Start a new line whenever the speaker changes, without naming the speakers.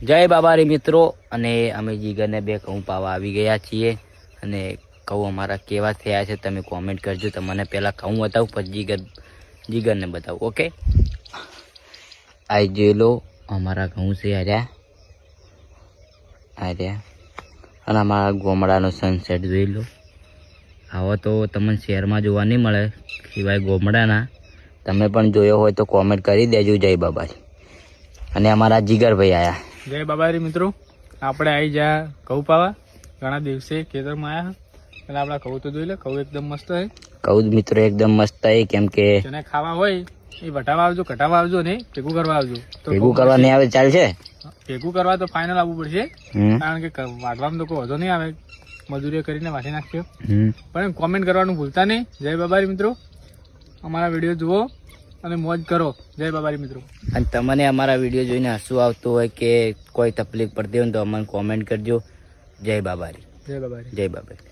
જય બાબારી મિત્રો, અને અમે જીગરને 2 ઘઉં પાવા આવી ગયા છીએ. અને ઘઉં અમારા કેવા થયા છે તમે કોમેન્ટ કરજો. તમને પહેલાં ઘઉં બતાવું, પછી જીગરને બતાવું. ઓકે, આ જોઈ લો અમારા ઘઉં છે. આર્યા અને અમારા ગોમડાનો સનસેટ જોઈ લો. આવો તો તમને શહેરમાં જોવા નહીં મળે, સિવાય ગોમડાના. તમે પણ જોયો હોય તો કોમેન્ટ કરી દેજો. જય બાબારી. અને અમારા જીગરભાઈ આયા.
જય બાબારી મિત્રો, આપણે આવી જા ઘઉં પાવા. ઘણા દિવસે ખેતરમાં આવ્યા એટલે આપણા ઘઉં તો જોઈ લે. ઘઉં એકદમ મસ્ત છે.
ઘઉં મિત્રો એકદમ મસ્ત છે, કેમ કે
જેને ખાવા હોય એ વટાવા આવજો, કટાવા આવજો ને ભેગું કરવા આવજો. તો
ભેગું કરવા નહીં આવે ચાલશે?
ભેગું કરવા તો ફાઇનલ આવવું પડશે, કારણ કે વાટવામાં તો કોઈ વધો નહીં આવે. મજૂરી કરીને વાટી નાખજો. પણ કોમેન્ટ કરવાનું ભૂલતા નહીં. જય બાબારી મિત્રો, અમારા વિડીયો જુઓ અને મોજ કરો. જય બાબારી મિત્રો.
અને તમને અમારા વિડીયો જોઈને હસવું આવતું હોય કે કોઈ તકલીફ પડતી હોય તો અમને કોમેન્ટ કરજો. જય બાબારી.
જય બાબારી.
જય બાબારી.